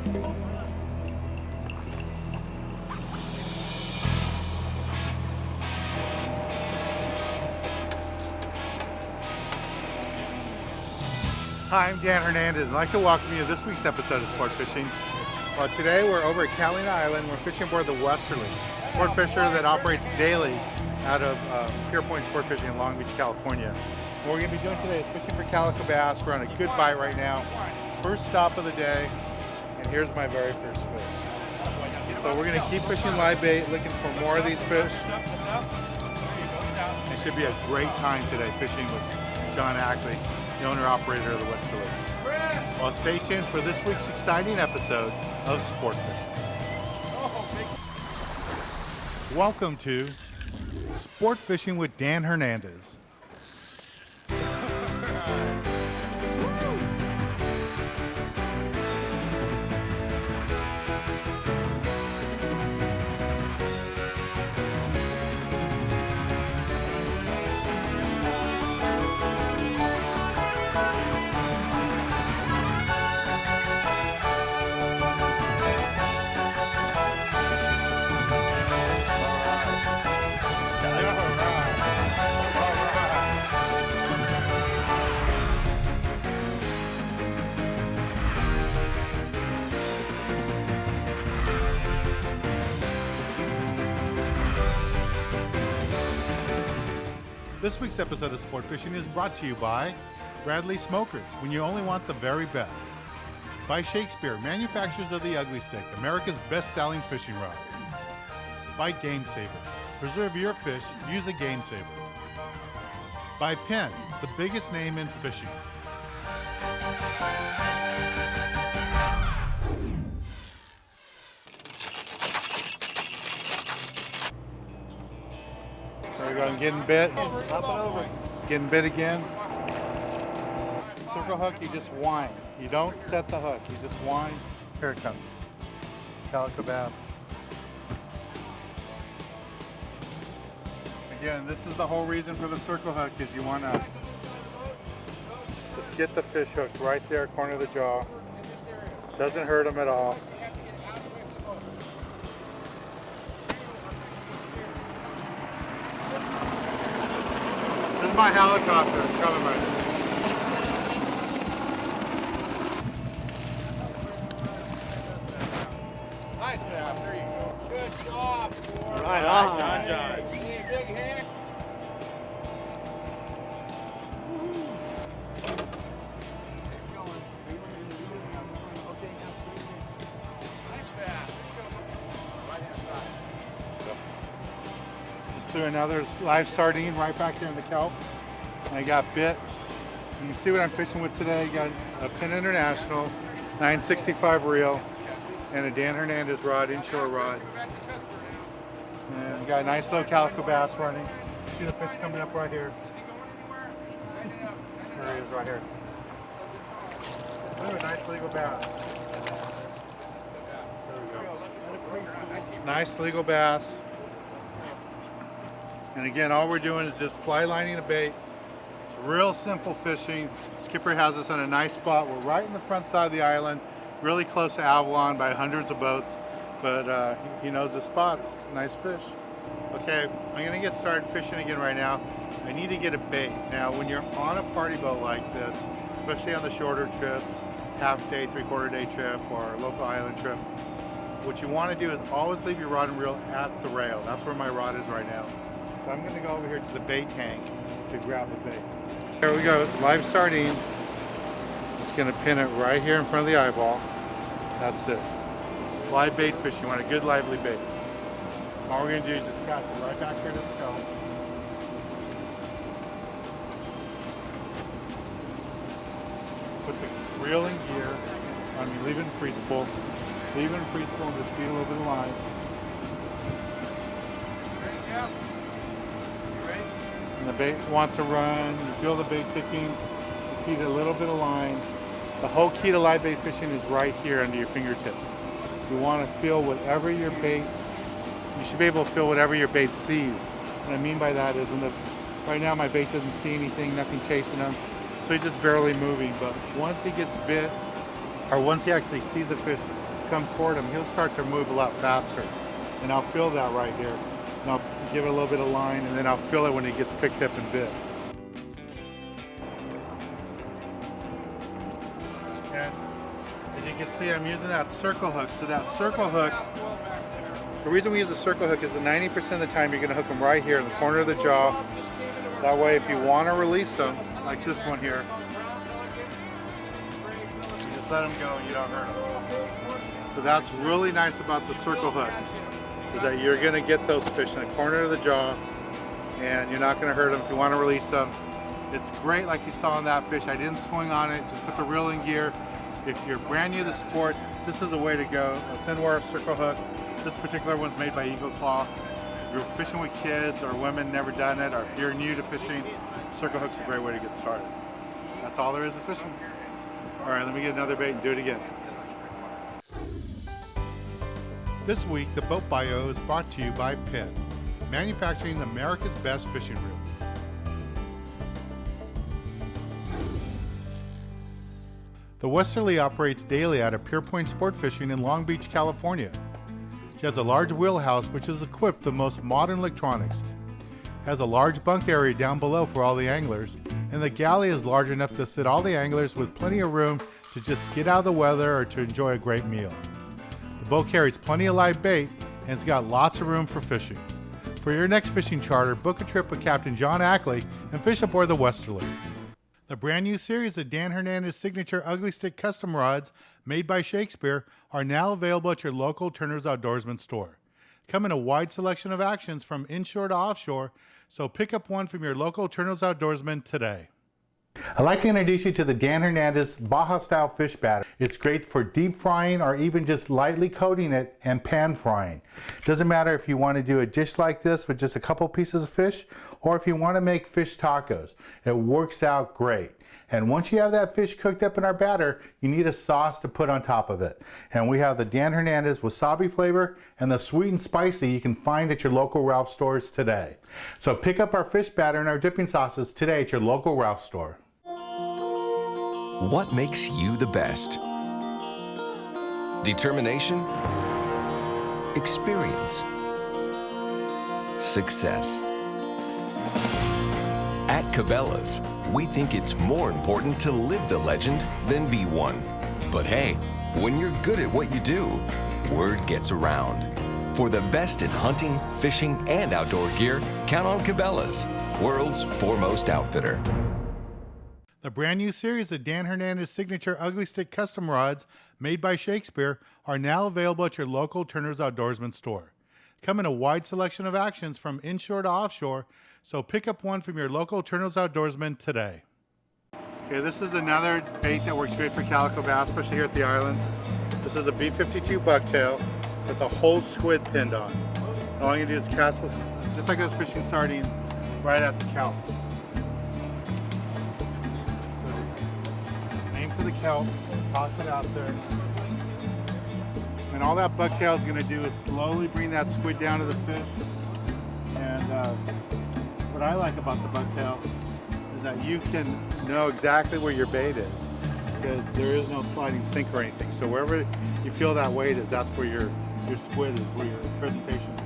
Hi, I'm Dan Hernandez. I'd like to welcome you to this week's episode of Sport Fishing. Well, today we're over at Catalina Island. We're fishing aboard the Westerly, sport fisher that operates daily out of Pier Point Sport Fishing in Long Beach, California. What we're going to be doing today is fishing for calico bass. We're on a good bite right now. First stop of the day, and here's my very first fish. So we're going to keep fishing live bait, looking for more of these fish. It should be a great time today fishing with John Ackley, the owner-operator of the Westerly. Well, stay tuned for this week's exciting episode of Sport Fishing. Welcome to Sport Fishing with Dan Hernandez. This week's episode of Sport Fishing is brought to you by Bradley Smokers, when you only want the very best. By Shakespeare, manufacturers of the Ugly Stick, America's best-selling fishing rod. By Game Saver, preserve your fish, use a Game Saver. By Penn, the biggest name in fishing. There we go, I'm getting bit. Getting bit again. Circle hook, you just whine. You don't set the hook, you just whine. Here it comes. Calico bass. Again, this is the whole reason for the circle hook, is you want to just get the fish hooked right there, corner of the jaw. Doesn't hurt them at all. This is my helicopter. It's coming right now. Nice bass. There you go. Good job, sport. Right on. John. You need a big hand. Nice bass. Right hand side. Just threw another live sardine right back there in the kelp. And I got bit. You can see what I'm fishing with today. Got a Penn International 965 reel and a Dan Hernandez rod, inshore rod. And we got a nice little calico bass running. See the fish coming up right here. There he is right here. Ooh, a nice legal bass. There we go. Nice legal bass. And again, all we're doing is just fly lining a bait. It's real simple fishing. Skipper has us on a nice spot. We're right in the front side of the island, really close to Avalon by hundreds of boats, but he knows the spots. Nice fish. Okay, I'm gonna get started fishing again right now. I need to get a bait. Now, when you're on a party boat like this, especially on the shorter trips, half day, 3/4 day trip, or local island trip, what you want to do is always leave your rod and reel at the rail. That's where my rod is right now. So I'm going to go over here to the bait tank to grab the bait. There we go, live sardine. Just going to pin it right here in front of the eyeball. That's it. Live bait fish, you want a good lively bait. All we're going to do is just cast it right back here to the toe. Put the reel in gear. Leave it in free spool. Leave it in free spool and just feed a little bit of line. Ready, Jeff? You ready? And the bait wants to run, you feel the bait kicking, you feed it a little bit of line. The whole key to live bait fishing is right here under your fingertips. You want to feel whatever your bait, you should be able to feel whatever your bait sees. What I mean by that is, right now my bait doesn't see anything, nothing chasing him, so he's just barely moving. But once he gets bit, or once he actually sees a fish come toward him, he'll start to move a lot faster. And I'll feel that right here. And I'll give it a little bit of line, and then I'll feel it when he gets picked up and bit. Okay. As you can see, I'm using that circle hook. So that circle hook, the reason we use a circle hook is that 90% of the time you're going to hook them right here in the corner of the jaw. That way, if you want to release them, like this one here, you just let them go and you don't hurt them. So that's really nice about the circle hook, is that you're going to get those fish in the corner of the jaw and you're not going to hurt them if you want to release them. It's great, like you saw on that fish. I didn't swing on it, just put the reel in gear. If you're brand new to the sport, this is the way to go. A thin wire circle hook. This particular one's made by Eagle Claw. If you're fishing with kids or women, never done it, or if you're new to fishing, circle hook's a great way to get started. That's all there is to fishing. All right, let me get another bait and do it again. This week, the Boat Bio is brought to you by Penn, manufacturing America's best fishing reels. The Westerly operates daily out of Pure Point Sport Fishing in Long Beach, California. She has a large wheelhouse which is equipped with the most modern electronics. Has a large bunk area down below for all the anglers, and the galley is large enough to sit all the anglers with plenty of room to just get out of the weather or to enjoy a great meal. The boat carries plenty of live bait and it's got lots of room for fishing. For your next fishing charter, book a trip with Captain John Ackley and fish aboard the Westerly. The brand new series of Dan Hernandez signature Ugly Stick custom rods made by Shakespeare are now available at your local Turner's Outdoorsman store. Come in a wide selection of actions from inshore to offshore, so pick up one from your local Turner's Outdoorsman today. I'd like to introduce you to the Dan Hernandez Baja style fish batter. It's great for deep frying or even just lightly coating it and pan frying. Doesn't matter if you want to do a dish like this with just a couple pieces of fish or if you want to make fish tacos. It works out great. And once you have that fish cooked up in our batter, you need a sauce to put on top of it. And we have the Dan Hernandez wasabi flavor and the sweet and spicy you can find at your local Ralph stores today. So pick up our fish batter and our dipping sauces today at your local Ralph store. What makes you the best? Determination? Experience? Success? At Cabela's, we think it's more important to live the legend than be one. But hey, when you're good at what you do, word gets around. For the best in hunting, fishing, and outdoor gear, count on Cabela's, world's foremost outfitter. The brand new series of Dan Hernandez signature Ugly Stick custom rods made by Shakespeare are now available at your local Turner's Outdoorsman store. Come in a wide selection of actions from inshore to offshore, so pick up one from your local Turner's Outdoorsman today. Okay, this is another bait that works great for calico bass, especially here at the islands. This is a B52 bucktail with a whole squid pinned on. And all you do is cast this, just like I was fishing sardines, right at the kelp. Aim for the kelp, toss it out there. And all that bucktail is going to do is slowly bring that squid down to the fish. And what I like about the bucktail is that you can know exactly where your bait is, because there is no sliding sink or anything. So wherever you feel that weight is, that's where your squid is, where your presentation is.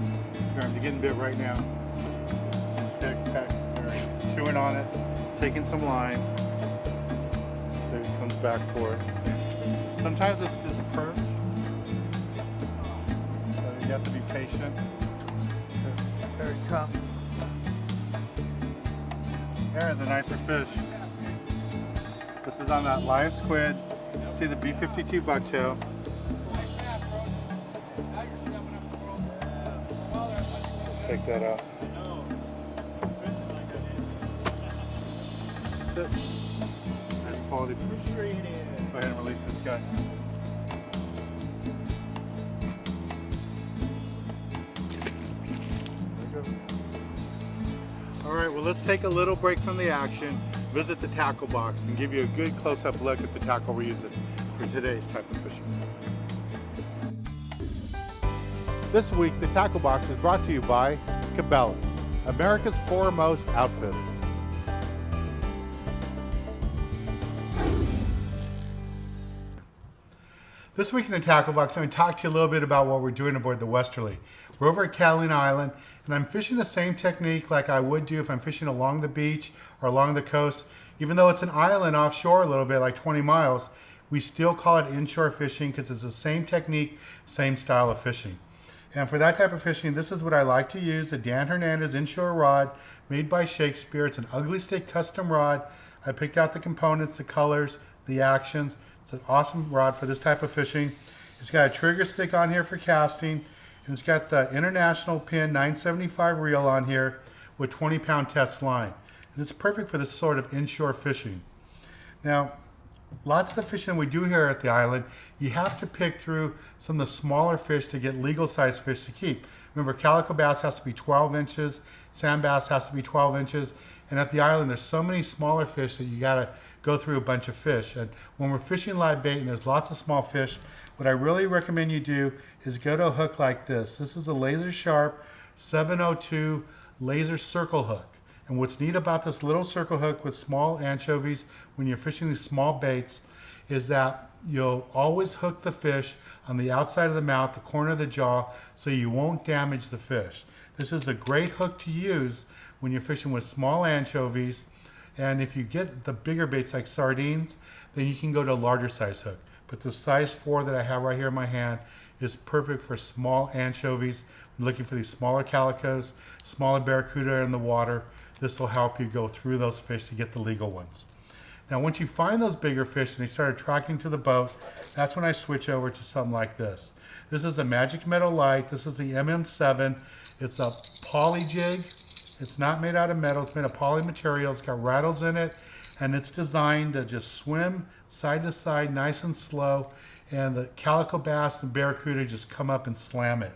Here, I'm getting bit right now. Peck, peck, chewing on it, taking some line. So it comes back for it. Sometimes it's just perch. So you have to be patient. There it comes. There's a nicer fish. This is on that live squid. See the B52 bucktail. Let's take that out. That's it. Nice quality fish. Go ahead and release this guy. There we go. All right, well, let's take a little break from the action, visit the tackle box, and give you a good close-up look at the tackle we're using for today's type of fishing. This week, the tackle box is brought to you by Cabela's, America's foremost outfitter. This week in the Tackle Box, I'm going to talk to you a little bit about what we're doing aboard the Westerly. We're over at Catalina Island, and I'm fishing the same technique like I would do if I'm fishing along the beach or along the coast. Even though it's an island offshore a little bit, like 20 miles, we still call it inshore fishing because it's the same technique, same style of fishing. And for that type of fishing, this is what I like to use, a Dan Hernandez inshore rod made by Shakespeare. It's an ugly stick custom rod. I picked out the components, the colors, the actions. It's an awesome rod for this type of fishing. It's got a trigger stick on here for casting, and it's got the International Pin 975 reel on here with 20-pound test line. And it's perfect for this sort of inshore fishing. Now, lots of the fishing we do here at the island, you have to pick through some of the smaller fish to get legal size fish to keep. Remember, calico bass has to be 12 inches, sand bass has to be 12 inches, and at the island there's so many smaller fish that you gotta go through a bunch of fish. And when we're fishing live bait and there's lots of small fish, what I really recommend you do is go to a hook like this. This is a laser sharp 702 laser circle hook. And what's neat about this little circle hook with small anchovies when you're fishing these small baits is that you'll always hook the fish on the outside of the mouth, the corner of the jaw, so you won't damage the fish. This is a great hook to use when you're fishing with small anchovies. And if you get the bigger baits like sardines, then you can go to a larger size hook. But the size 4 that I have right here in my hand is perfect for small anchovies. When looking for these smaller calicos, smaller barracuda in the water, this will help you go through those fish to get the legal ones. Now, once you find those bigger fish and they start attracting to the boat, that's when I switch over to something like this. This is a Magic Metal Light. This is the MM7. It's a poly jig. It's not made out of metal, it's made of poly material. It's got rattles in it, and it's designed to just swim side to side, nice and slow, and the calico bass and barracuda just come up and slam it.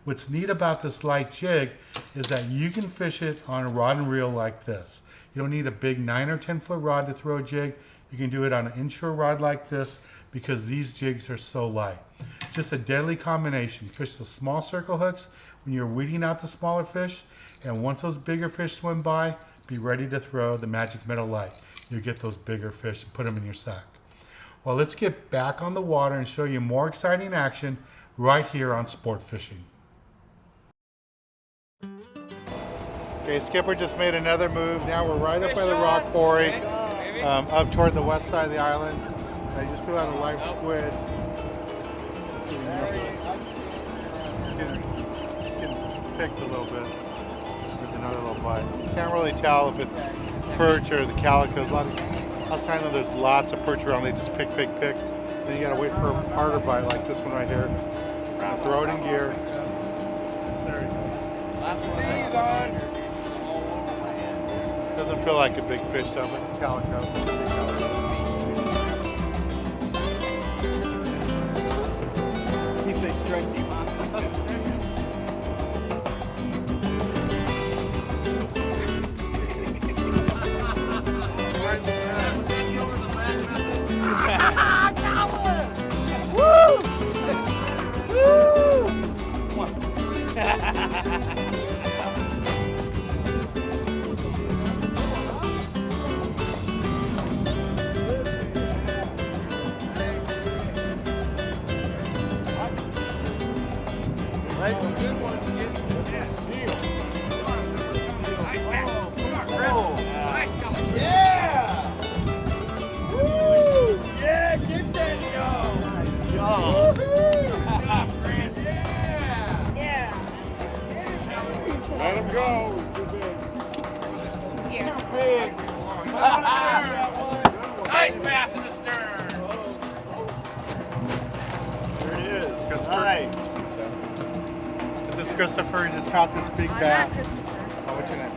What's neat about this light jig is that you can fish it on a rod and reel like this. You don't need a big 9 or 10 foot rod to throw a jig. You can do it on an inshore rod like this because these jigs are so light. It's just a deadly combination. Fish the small circle hooks when you're weeding out the smaller fish, and once those bigger fish swim by, be ready to throw the Magic Metal Light. You'll get those bigger fish and put them in your sack. Well, let's get back on the water and show you more exciting action right here on Sport Fishing. Okay, Skipper just made another move. Now we're right up by the rock quarry, up toward the west side of the island. I just threw out a live squid. It's getting picked a little bit. There's another little bite. Can't really tell if it's perch or the calicos. Lots of times there's lots of perch around. They just pick. Then you gotta wait for a harder bite like this one right here. Throw it in gear. Doesn't feel like a big fish though, but it's a calico. He say stretchy. Right, some good ones again. Yeah! Woo! Yeah, get that dog! Nice job! Yeah! Let him go! Too big! Nice pass in the stern! There he is. Christopher. Nice! This is Christopher. He just caught this big bat. Oh, what's your name?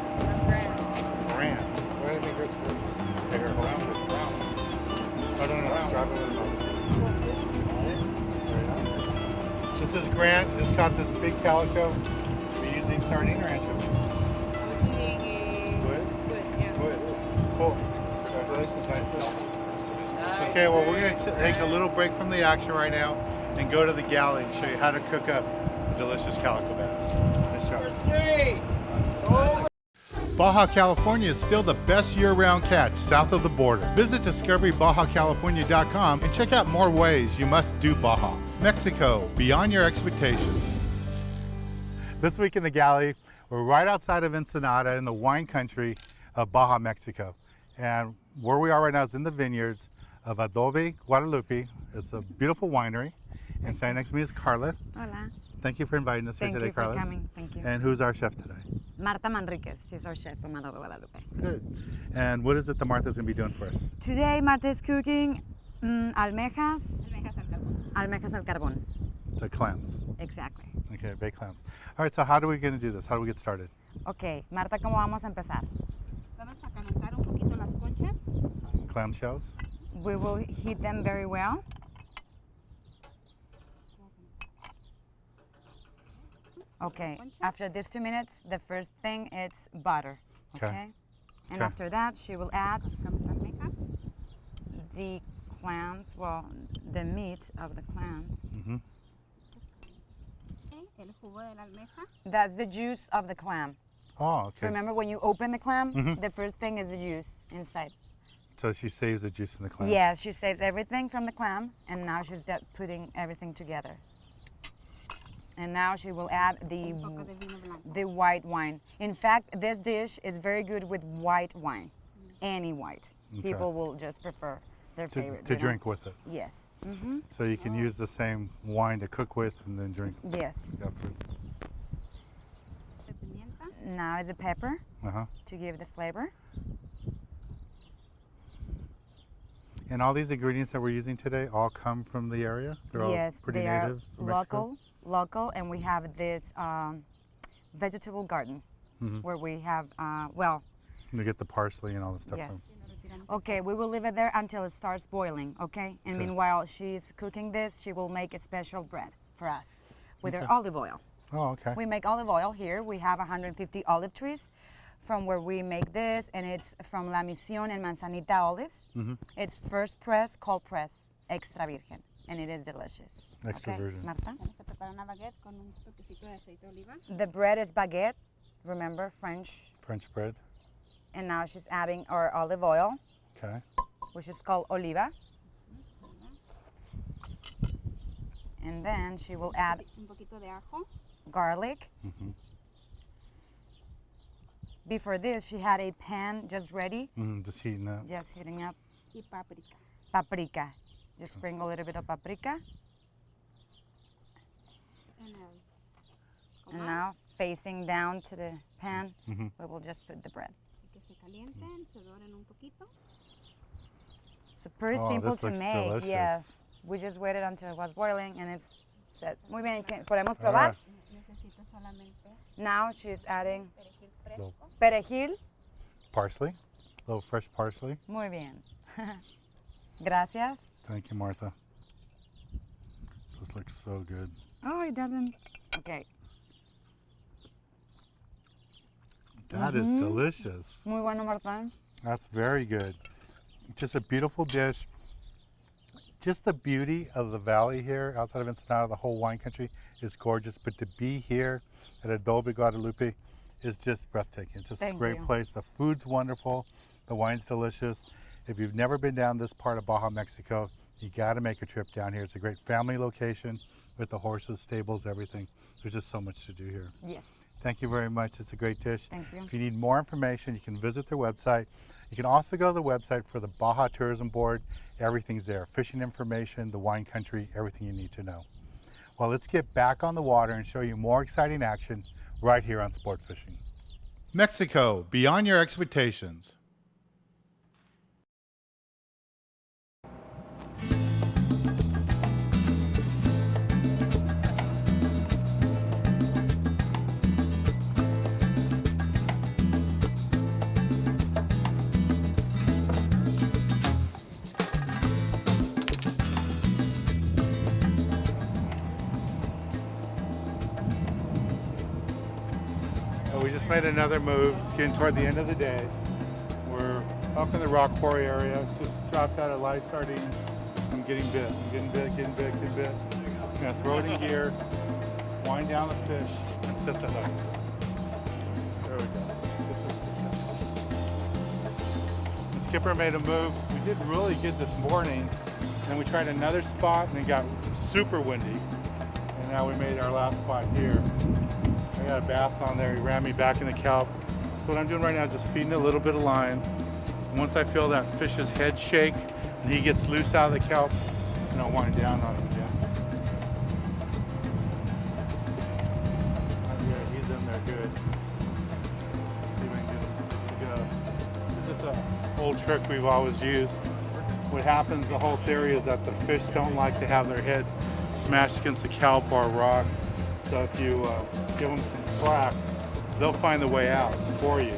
Grant. What do you think, Christopher? Bigger hold on. Oh, no. Grab it with the This is Grant. Just caught this big calico. Are you using sardine or anchovy? Squid? Yeah. Squid. Cool. Congratulations, nice. Okay, well, we're going to take a little break from the action right now and go to the galley and show you how to cook up a delicious calico bass. Nice job. Baja California is still the best year-round catch south of the border. Visit discoverybajacalifornia.com and check out more ways you must do Baja. Mexico, beyond your expectations. This week in the galley, we're right outside of Ensenada in the wine country of Baja, Mexico. And where we are right now is in the vineyards of Adobe, Guadalupe. It's a beautiful winery. And standing next to me is Carla. Hola. Thank you for inviting us here Thank today, you for Carlos. coming. Thank you. And who's our chef today? Marta Manriquez. She's our chef from Adobe Guadalupe. Good. And what is it that Martha's going to be doing for us? Today, Marta is cooking almejas al carbón. The clams. Exactly. Okay, baked clams. All right, so how are we going to do this? How do we get started? Okay, Marta, ¿cómo vamos a empezar? Vamos a calentar un poquito las conchas. Clam shells? We will heat them very well. Okay, after these 2 minutes, the first thing is butter. Okay. And Okay. after that, she will add Colocamos almejas. the clams, well, the meat of the clams. Mm-hmm. El jugo de la almeja. That's the juice of the clam. Oh, okay. Remember when you open the clam, Mhm. the first thing is the juice inside. So she saves the juice in the clam. Yes, she saves everything from the clam, and now she's just putting everything together. And now she will add Un poco de vino blanco. the white wine. In fact, this dish is very good with white wine, any white. Okay. People will just prefer their favorite. To you know? drink with it. Yes. Mm-hmm. So you can use the same wine to cook with and then drink Yes. afterwards. De pimienta. Now is the pepper Uh-huh. to give the flavor. And all these ingredients that we're using today all come from the area? They're Yes, all pretty they native are from Mexico? local, and we have this vegetable garden Mhm. where we have, well, You get the parsley and all the stuff yes. from. Lo retiramos. Okay, we will leave it there until it starts boiling, okay? And Okay. meanwhile she's cooking this, she will make a special bread for us with her Okay. olive oil. Oh, okay. We make olive oil here. We have 150 olive trees from where we make this, and it's from La Misión and Manzanita olives. Mhm. It's first press, cold press, extra virgen, and it is delicious. Extra okay, virgin. Marta? Vamos a preparar una baguette con un toquecito de aceite de oliva. The bread is baguette, remember, French. French bread. And now she's adding our olive oil, Okay. which is called oliva. And then she will add Un poquito de ajo. garlic. Mhm. Before this, she had a pan just ready, Just heating up. just heating up Y paprika. paprika. Just sprinkle a little bit of paprika. En el And comal. now, facing down to the pan, Mhm. we will just put the bread. Y que se calienten, se doren un poquito. So pretty Oh, simple this to looks make. delicious. Yes. We just waited until it was boiling and it's set. Muy bien, ¿podemos All probar? right. Necesito solamente Now she's adding perejil fresco. perejil. Parsley. A little fresh parsley. Muy bien. Gracias. Thank you, Martha. This looks so good. Oh, it doesn't. Okay. That is delicious. Muy bueno, Marta. That's very good. Just a beautiful dish. Just the beauty of the valley here outside of Ensenada, the whole wine country is gorgeous. But to be here at Adobe Guadalupe is just breathtaking. It's just a Thank great you. place. The food's wonderful. The wine's delicious. If you've never been down this part of Baja, Mexico, you got to make a trip down here. It's a great family location with the horses, stables, everything. There's just so much to do here. Yes. Thank you very much. It's a great dish. Thank you. If you need more information, you can visit their website. You can also go to the website for the Baja Tourism Board. Everything's there. Fishing information, the wine country, everything you need to know. Well, let's get back on the water and show you more exciting action right here on Sport Fishing. Mexico, beyond your expectations. We just made another move. It's getting toward the end of the day. We're up in the rock quarry area. Just dropped out a live sardine. I'm getting bit. I'm getting bit, getting bit, getting bit. I'm gonna throw it in gear, wind down the fish, and set the hook. There we go. Skipper made a move. We did really good this morning. Then we tried another spot and it got super windy. And now we made our last spot here. I got a bass on there. He ran me back in the kelp. So what I'm doing right now is just feeding a little bit of line. And once I feel that fish's head shake and he gets loose out of the kelp, and I'll wind down on him again. Yeah, he's in there good. See if I can get him to go. This is an old trick we've always used. What happens, the whole theory is that the fish don't like to have their head smashed against a kelp or a rock. So if you give them some slack, they'll find the way out for you.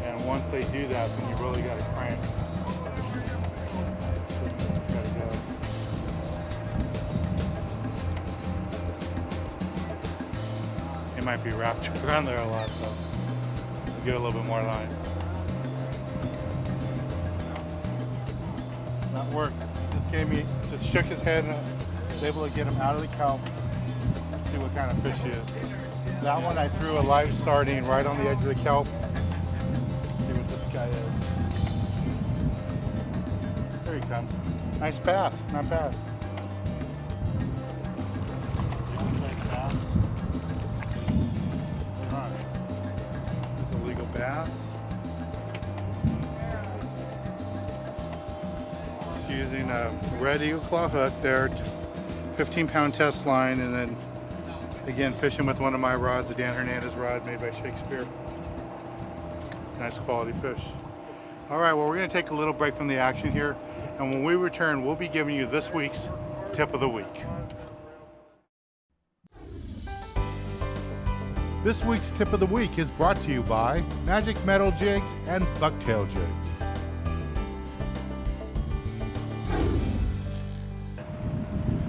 And once they do that, then you really got to crank. Just gotta go. It might be wrapped around there a lot, so we'll get a little bit more line. That worked. Just shook his head and was able to get him out of the kelp. See what kind of fish he is. That one I threw a live sardine right on the edge of the kelp. See what this guy is. There he comes. Nice bass, not bad. Alright. There's a legal bass. Just using a red eagle claw hook there, just 15-pound test line, and then again fishing with one of my rods, the Dan Hernandez rod made by Shakespeare. Nice quality fish. All right, well, we're going to take a little break from the action here, and when we return, we'll be giving you this week's tip of the week. This week's tip of the week is brought to you by Magic Metal Jigs and Bucktail Jigs.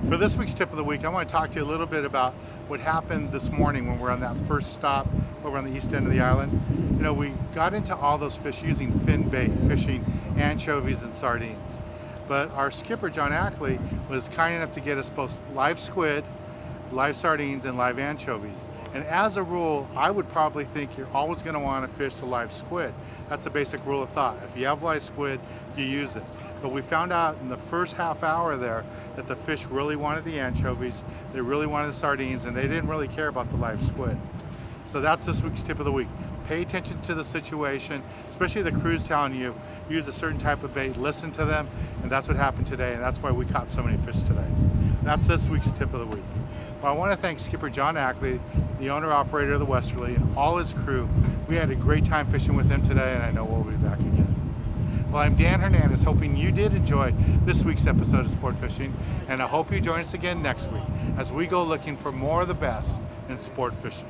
For this week's tip of the week, I want to talk to you a little bit about what happened this morning when we're on that first stop over on the east end of the island. You know, we got into all those fish using fin bait, fishing anchovies and sardines. But our skipper, John Ackley, was kind enough to get us both live squid, live sardines, and live anchovies. And as a rule, I would probably think you're always going to want to fish the live squid. That's the basic rule of thought. If you have live squid, you use it. But we found out in the first half hour there that the fish really wanted the anchovies, they really wanted the sardines, and they didn't really care about the live squid. So that's this week's tip of the week. Pay attention to the situation, especially the crew's telling you, use a certain type of bait, listen to them, and that's what happened today, and that's why we caught so many fish today. That's this week's tip of the week. Well, I want to thank Skipper John Ackley, the owner-operator of the Westerly, and all his crew. We had a great time fishing with him today, and I know we'll be back again. Well, I'm Dan Hernandez, hoping you did enjoy this week's episode of Sport Fishing, and I hope you join us again next week as we go looking for more of the best in sport fishing.